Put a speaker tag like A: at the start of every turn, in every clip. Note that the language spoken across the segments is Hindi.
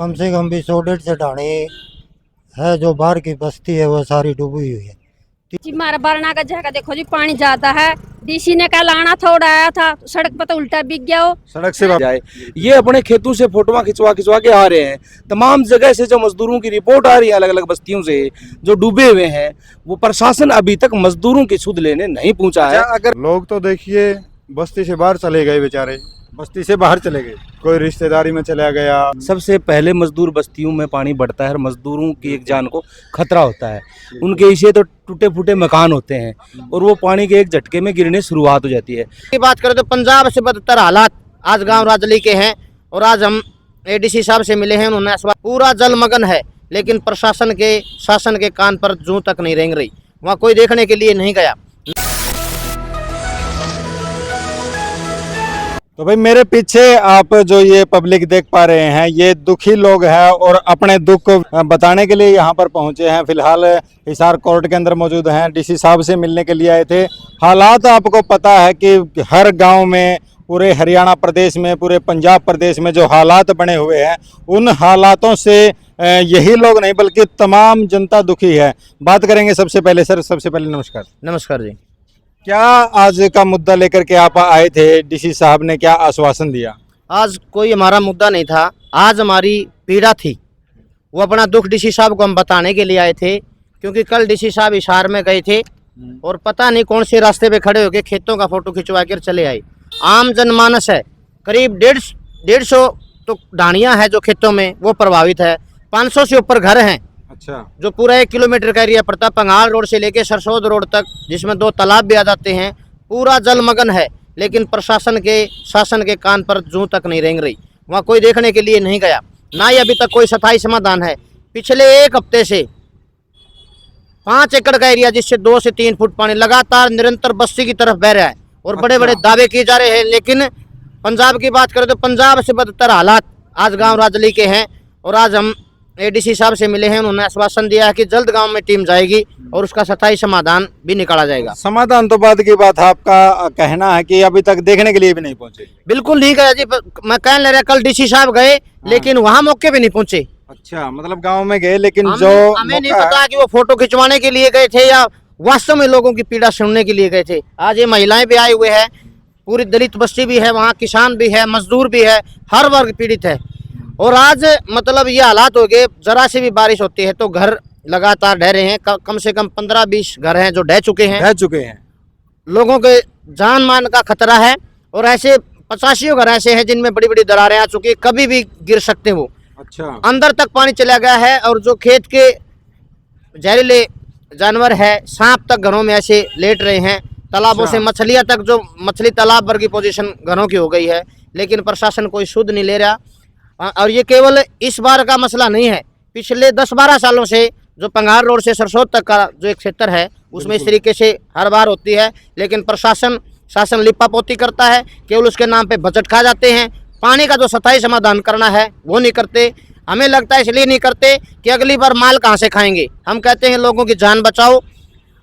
A: कम से कम भी 100-150 ढाणी है। जो बाहर की बस्ती है वो सारी डूबी हुई है।
B: जी हमारा बरना का जगह देखो जी, पानी जाता है। डीसी ने कल आना था, उड़ाया था, सड़क पर तो उल्टा बिक गया हो।
C: सड़क से जाए, ये अपने खेतों से फोटोआं खिंचवा खिंचवा के आ रहे हैं। तमाम जगह से जो मजदूरों की रिपोर्ट आ रही है अलग अलग बस्तियों से जो डूबे हुए हैं, वो प्रशासन अभी तक मजदूरों की सुध लेने नहीं पहुंचा है।
D: अगर लोग तो देखिए बस्ती से बाहर चले गए, बेचारे बस्ती से बाहर चले गए, कोई रिश्तेदारी में चला गया।
C: सबसे पहले मजदूर बस्तियों में पानी बढ़ता है और मजदूरों की एक जान को खतरा होता है। उनके इसे तो टूटे फूटे मकान होते हैं और वो पानी के एक झटके में गिरने शुरुआत हो जाती है।
E: की बात करें तो पंजाब से बदतर हालात आज गांव राजली के हैं। और आज हम एडीसी साहब से मिले हैं, उन्होंने पूरा जलमग्न है, लेकिन प्रशासन के शासन के कान पर जूं तक नहीं रेंग रही। वहाँ कोई देखने के लिए नहीं गया।
D: तो भाई मेरे पीछे आप जो ये पब्लिक देख पा रहे हैं, ये दुखी लोग हैं और अपने दुख बताने के लिए यहाँ पर पहुंचे हैं। फिलहाल हिसार कोर्ट के अंदर मौजूद हैं, डीसी साहब से मिलने के लिए आए थे। हालात आपको पता है कि हर गांव में, पूरे हरियाणा प्रदेश में, पूरे पंजाब प्रदेश में जो हालात बने हुए हैं, उन हालातों से यही लोग नहीं बल्कि तमाम जनता दुखी है। बात करेंगे सबसे पहले। सर सबसे पहले नमस्कार।
E: नमस्कार जी।
D: क्या आज का मुद्दा लेकर के आप आए थे? डीसी साहब ने क्या आश्वासन दिया?
E: आज कोई हमारा मुद्दा नहीं था, आज हमारी पीड़ा थी। वो अपना दुख डीसी साहब को हम बताने के लिए आए थे, क्योंकि कल डीसी साहब हिसार में गए थे और पता नहीं कौन से रास्ते पे खड़े होकर खेतों का फोटो खिंचवा कर चले आए। आम जनमानस है, करीब 150 तो ढाणियाँ हैं जो खेतों में वो प्रभावित है। 500 से ऊपर घर हैं।
D: अच्छा।
E: जो पूरा 1 किलोमीटर का एरिया पड़ता है, पंगाल रोड से लेके सरसोद रोड तक, जिसमें 2 तालाब भी आ जाते हैं, पूरा जलमग्न है। लेकिन प्रशासन के शासन के कान पर जूं तक नहीं रेंग रही। वहाँ कोई देखने के लिए नहीं गया, ना ही अभी तक कोई स्थायी समाधान है। पिछले 1 हफ्ते से 5 एकड़ का एरिया, जिससे 2 से 3 फुट पानी लगातार निरंतर बस्ती की तरफ बह रहा है और बड़े बड़े दावे किए जा रहे हैं। लेकिन पंजाब की बात करें तो पंजाब से बदतर हालात आज गाँव राजली के हैं। और आज हम एडीसी साहब से मिले हैं, उन्होंने आश्वासन दिया है कि जल्द गांव में टीम जाएगी और उसका स्थायी समाधान भी निकाला जाएगा।
D: समाधान तो बाद की बात है, आपका कहना है कि अभी तक देखने के लिए भी नहीं पहुंचे।
E: बिल्कुल नहीं गया जी, मैं कहने लग रहा, कल डीसी साहब गए लेकिन वहां मौके पे नहीं पहुंचे।
D: अच्छा, मतलब गांव में गए लेकिन
E: हमें नहीं पता कि वो फोटो खिंचवाने के लिए गए थे या वास्तव में लोगों की पीड़ा सुनने के लिए गए थे। आज ये महिलाएं भी आए हुए हैं, पूरी दलित बस्ती भी है, वहाँ किसान भी है, मजदूर भी है, हर वर्ग पीड़ित है। और आज मतलब ये हालात हो गए, जरा से भी बारिश होती है तो घर लगातार ढह रहे हैं। कम से कम 15-20 घर हैं जो ढह चुके हैं। लोगों के जान मान का खतरा है। और ऐसे 85 घर ऐसे हैं जिनमें बड़ी बड़ी दरारें आ चुकी है, कभी भी गिर सकते हैं वो।
D: अच्छा।
E: अंदर तक पानी चला गया है। और जो खेत के जहरीले जानवर है, सांप तक घरों में ऐसे लेट रहे हैं। तालाबों से मछलियां तक, जो मछली तालाब भर की पोजीशन घरों की हो गई है। लेकिन प्रशासन कोई सुध नहीं ले रहा। और ये केवल इस बार का मसला नहीं है, पिछले 10-12 सालों से जो पंगार रोड से सरसोद तक का जो एक क्षेत्र है, उसमें इस तरीके से हर बार होती है। लेकिन शासन लिपापोती करता है, केवल उसके नाम पे बजट खा जाते हैं। पानी का जो स्थायी समाधान करना है वो नहीं करते। हमें लगता है इसलिए नहीं करते कि अगली बार माल कहाँ से खाएंगे। हम कहते हैं लोगों की जान बचाओ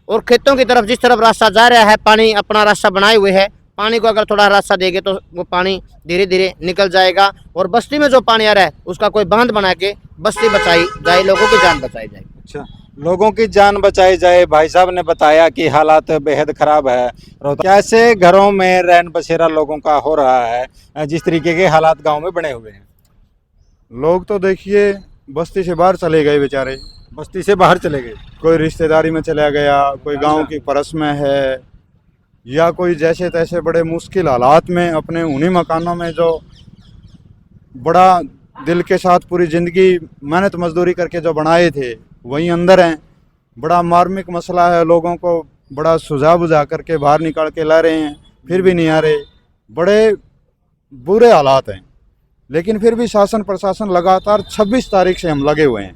E: और खेतों की तरफ जिस तरफ रास्ता जा रहा है, पानी अपना रास्ता बनाए हुए है, पानी को अगर थोड़ा रास्ता देंगे तो वो पानी धीरे धीरे निकल जाएगा। और बस्ती में जो पानी आ रहा है उसका कोई बांध बना के बस्ती बचाई जाए, लोगों की जान बचाई जाए।
D: अच्छा, लोगों की जान बचाई जाए। भाई साहब ने बताया कि हालात बेहद खराब है। कैसे घरों में रैन बसेरा लोगों का हो रहा है, जिस तरीके के हालात गांव में बने हुए हैं।
F: लोग तो देखिए बस्ती से बाहर चले गए, बेचारे
D: बस्ती से बाहर चले गए,
F: कोई रिश्तेदारी में चला गया, कोई गांव की परस में है, या कोई जैसे तैसे बड़े मुश्किल हालात में अपने उन्हीं मकानों में जो बड़ा दिल के साथ पूरी ज़िंदगी मेहनत मजदूरी करके जो बनाए थे वहीं अंदर हैं। बड़ा मार्मिक मसला है, लोगों को बड़ा सुझा बुझा करके बाहर निकाल के ला रहे हैं, फिर भी नहीं आ रहे। बड़े बुरे हालात हैं, लेकिन फिर भी शासन प्रशासन लगातार 26 तारीख से हम लगे हुए हैं।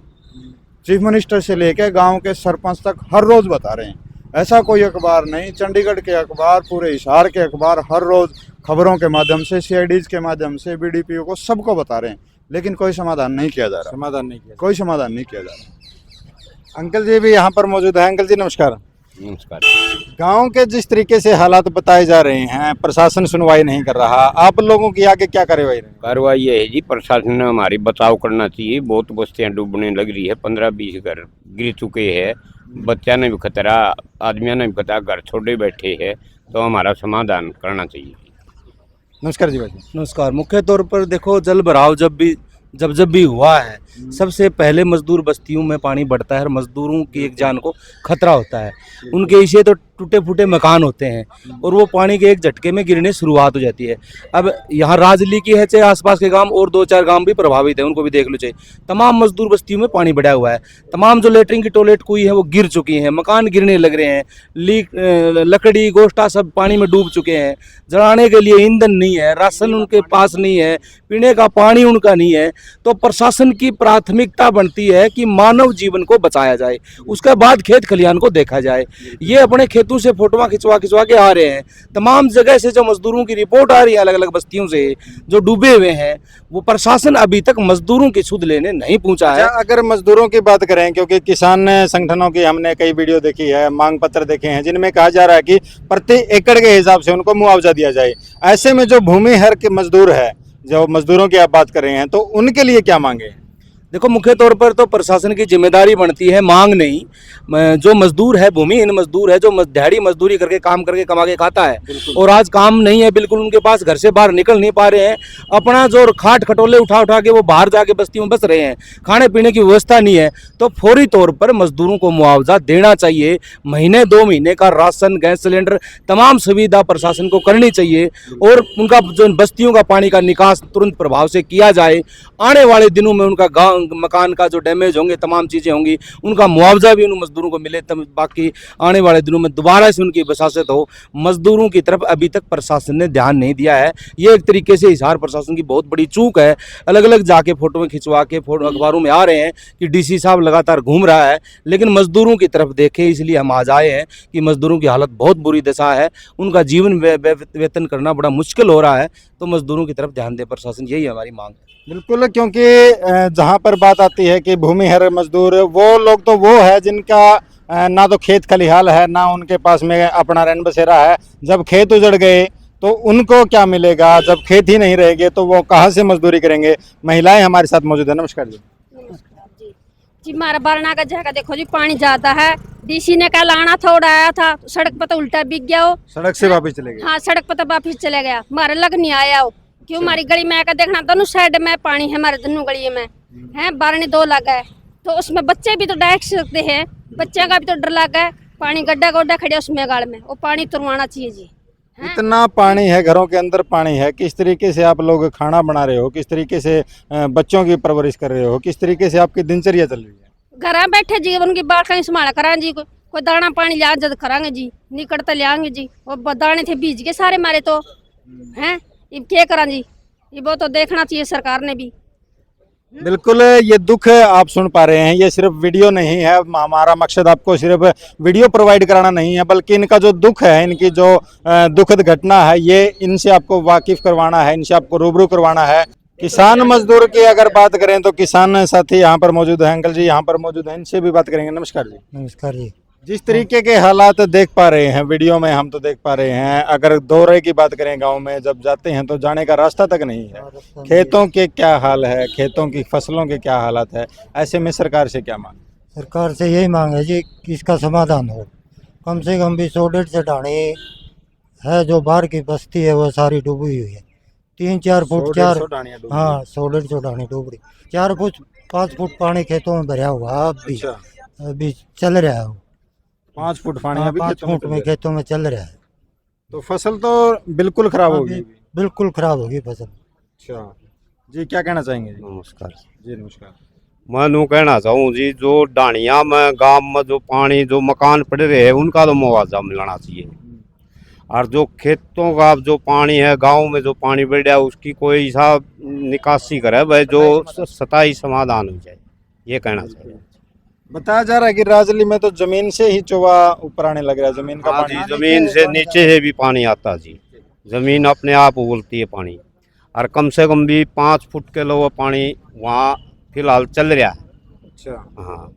F: चीफ मिनिस्टर से लेकर गांव के सरपंच तक हर रोज़ बता रहे हैं। ऐसा कोई अखबार नहीं, चंडीगढ़ के अखबार, पूरे हिसार के अखबार हर रोज़ खबरों के माध्यम से, CIDs के माध्यम से, BDPO को सबको बता रहे हैं, लेकिन कोई समाधान नहीं किया जा रहा।
D: कोई समाधान नहीं किया
F: जा रहा।
D: अंकल जी भी यहाँ पर मौजूद है। अंकल जी नमस्कार।
G: नमस्कार।
D: गांव के जिस तरीके से हालात बताए जा रहे हैं, प्रशासन सुनवाई नहीं कर रहा, आप लोगों की आगे क्या कार्रवाई रहेगी?
G: कार्रवाई ये है जी, प्रशासन ने हमारी बचाव करना चाहिए। बहुत बस्तियां डूबने लग रही है, 15-20 घर गिर चुके हैं। बच्चा ने भी खतरा, आदमियों ने भी खतरा, घर छोड़े बैठे हैं, तो हमारा समाधान करना चाहिए।
D: नमस्कार जी भाई।
C: नमस्कार। मुख्य तौर पर देखो, जल भराव जब भी हुआ है, सबसे पहले मजदूर बस्तियों में पानी बढ़ता है और मजदूरों की एक जान को खतरा होता है। उनके इसे तो टूटे फूटे मकान होते हैं और वो पानी के एक झटके में गिरने शुरुआत हो जाती है। अब यहाँ राजली की है, चाहे आसपास के गांव और 2-4 गांव भी प्रभावित है, उनको भी देख लो। चाहिए तमाम मजदूर बस्तियों में पानी बढ़ा हुआ है। तमाम जो लेटरिन की टॉयलेट कुई है वो गिर चुकी हैं, मकान गिरने लग रहे हैं, लकड़ी गोश्ता सब पानी में डूब चुके हैं। जलाने के लिए ईंधन नहीं है, राशन उनके पास नहीं है, पीने का पानी उनका नहीं है। तो प्रशासन की प्राथमिकता बनती है कि मानव जीवन को बचाया जाए, उसके बाद खेत खलिहान को देखा जाए। ये अपने खेतों से फोटोआं खिंचवा के आ रहे हैं। तमाम जगह से जो मजदूरों की रिपोर्ट आ रही है, अलग अलग बस्तियों से जो डूबे हुए हैं, वो प्रशासन अभी तक मजदूरों की सुध लेने नहीं पहुंचा है।
D: अगर मजदूरों की बात करें, क्योंकि किसान संगठनों की हमने कई वीडियो देखी है, मांग पत्र देखे हैं, जिनमें कहा जा रहा है कि प्रति एकड़ के हिसाब से उनको मुआवजा दिया जाए। ऐसे में जो भूमिहीन के मजदूर है, जो मजदूरों की आप बात कर रहे हैं, तो उनके लिए क्या मांगे?
C: देखो, मुख्य तौर पर तो प्रशासन की जिम्मेदारी बनती है, मांग नहीं। जो मजदूर है, भूमिहीन मजदूर है, जो दिहाड़ी मजदूरी करके काम करके कमा के खाता है और आज काम नहीं है बिल्कुल उनके पास, घर से बाहर निकल नहीं पा रहे हैं, अपना जो खाट खटोले उठा के वो बाहर जाके बस्तियों में बस रहे हैं, खाने पीने की व्यवस्था नहीं है, तो फौरी तौर पर मजदूरों को मुआवजा देना चाहिए। महीने 2 महीने का राशन, गैस सिलेंडर, तमाम सुविधा प्रशासन को करनी चाहिए और उनका जो बस्तियों का पानी का निकास तुरंत प्रभाव से किया जाए। आने वाले दिनों में उनका गाँव मकान का जो डैमेज होंगे, तमाम चीज़ें होंगी, उनका मुआवजा भी उन मजदूरों को मिले, तब बाकी आने वाले दिनों में दोबारा से उनकी बसासत हो। मजदूरों की तरफ अभी तक प्रशासन ने ध्यान नहीं दिया है। ये एक तरीके से हिसार प्रशासन की बहुत बड़ी चूक है। अलग अलग जाके फोटो में खिंचवा के फोटो अखबारों में आ रहे हैं कि डीसी साहब लगातार घूम रहा है, लेकिन मजदूरों की तरफ देखें, इसलिए हम आज आए हैं कि मजदूरों की हालत बहुत बुरी दशा है, उनका जीवन वेतन करना बड़ा मुश्किल हो रहा है, तो मजदूरों की तरफ ध्यान दे प्रशासन, यही हमारी मांग है।
D: बिल्कुल, क्योंकि जहाँ पर बात आती है कि भूमिहीन मजदूर, वो लोग तो वो है जिनका ना तो खेत खलिहान है, ना उनके पास में अपना रैन बसेरा है। जब खेत उजड़ गए तो उनको क्या मिलेगा? जब खेत ही नहीं रहेंगे तो वो कहाँ से मजदूरी करेंगे? महिलाएं हमारे साथ मौजूद है। नमस्कार जी।
B: जी हमारा बारना का जगह देखो जी, पानी जाता है। डीसी ने कल आना था, उड़ाया था, सड़क पर तो उल्टा बिक गया हो।
D: सड़क से वापस चले गए?
B: हाँ, सड़क पर तो वापिस चले गया, हमारे लग नहीं आया हो। क्यों? हमारी गली में आकर देखना, दोनों साइड में पानी है, हमारे दोनों गली में है, बारने 2 लगा है, तो उसमें बच्चे भी तो डायरेक्ट सकते हैं, बच्चे का भी तो डर लगा है। पानी गड्ढा गोड्ढा खड़े उसमें गाड़ में, वो पानी तुरवाना चाहिए जी।
D: इतना पानी है, घरों के अंदर पानी है, किस तरीके से आप लोग खाना बना रहे हो? किस तरीके से बच्चों की परवरिश कर रहे हो? किस तरीके से आपकी दिनचर्या चल रही है? घर
B: बैठे जी, उनकी बात कहीं संभाला करा जी, कोई दाना पानी लिया जद करांगे जी, निकटता लियांगे जी। वो दाने थे बीज के सारे मारे तो हैं, अब क्या करा जी, ये वो तो देखना चाहिए सरकार ने भी।
D: बिल्कुल, ये दुख आप सुन पा रहे हैं, ये सिर्फ वीडियो नहीं है। हमारा मकसद आपको सिर्फ वीडियो प्रोवाइड कराना नहीं है, बल्कि इनका जो दुख है, इनकी जो दुखद घटना है, ये इनसे आपको वाकिफ करवाना है, इनसे आपको रूबरू करवाना है। किसान मजदूर की अगर बात करें तो किसान साथी यहाँ पर मौजूद है, अंकल जी यहाँ पर मौजूद हैं, इनसे भी बात करेंगे। नमस्कार जी।
A: नमस्कार जी।
D: जिस तरीके के हालात देख पा रहे हैं वीडियो में, हम तो देख पा रहे हैं, अगर दौरे की बात करें, गांव में जब जाते हैं तो जाने का रास्ता तक नहीं है। खेतों के क्या हाल है, खेतों की फसलों के क्या हालात है, ऐसे में सरकार से क्या मांग?
A: सरकार से यही मांग है जी कि इसका समाधान हो। कम से कम भी 100-150 ढाणी है, जो बाहर की बस्ती है वो सारी डूबी हुई है। 3-4 फुट 4 हाँ 100-150 ढाणी डूब रही। 4 फुट 5 फुट पानी खेतों में भरा हुआ, अभी चल रहा है।
D: 5 फुट पानी अभी
A: 5 फुट में खेतों में चल रहा है,
D: तो फसल तो बिल्कुल खराब होगी।
A: बिल्कुल खराब होगी फसल।
D: अच्छा जी, क्या कहना चाहेंगे?
G: नमस्कार
D: जी। नमस्कार।
G: मैं यूँ कहना चाहूँ जी, जो डाणिया में गांव में जो पानी, जो मकान पड़े रहे हैं, उनका तो मुआवजा मिलना चाहिए। और जो खेतों का जो पानी है, गांव में जो पानी बढ़ रहा है, उसकी कोई हिसाब निकासी करे भाई, जो सताई समाधान हो जाए, ये कहना चाहिए।
D: बताया जा रहा है कि राजली में तो जमीन से ही चोवा ऊपर आने लग रहा है, जमीन का पानी।
G: जमीन से नीचे से भी पानी आता जी, जमीन अपने आप उगलती है पानी, और कम से कम भी 5 फुट के लो पानी वहाँ फिलहाल चल रहा है।
D: अच्छा।
G: हाँ,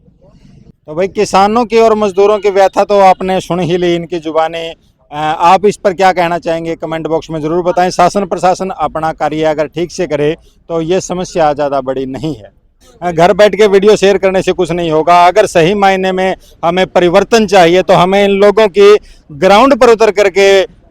D: तो भाई किसानों की और मजदूरों की व्यथा तो आपने सुन ही ली इनकी जुबानी। आप इस पर क्या कहना चाहेंगे कमेंट बॉक्स में ज़रूर बताएं। शासन प्रशासन अपना कार्य अगर ठीक से करे तो ये समस्या ज़्यादा बड़ी नहीं है। घर बैठ के वीडियो शेयर करने से कुछ नहीं होगा। अगर सही मायने में हमें परिवर्तन चाहिए तो हमें इन लोगों की ग्राउंड पर उतर करके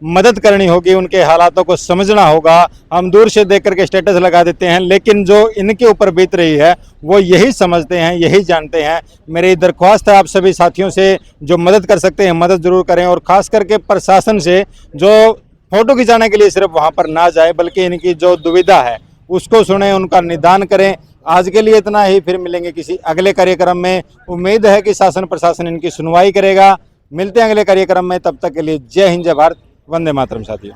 D: मदद करनी होगी, उनके हालातों को समझना होगा। हम दूर से देख करके स्टेटस लगा देते हैं, लेकिन जो इनके ऊपर बीत रही है वो यही समझते हैं, यही जानते हैं। मेरी दरख्वास्त है आप सभी साथियों से, जो मदद कर सकते हैं मदद ज़रूर करें, और ख़ास करके प्रशासन से जो फ़ोटो खिंचाने के लिए सिर्फ वहाँ पर ना जाए बल्कि इनकी जो दुविधा है उसको सुने, उनका निदान करें। आज के लिए इतना ही, फिर मिलेंगे किसी अगले कार्यक्रम में। उम्मीद है कि शासन प्रशासन इनकी सुनवाई करेगा। मिलते हैं अगले कार्यक्रम में, तब तक के लिए जय हिंद, जय भारत, वंदे मातरम साथियों।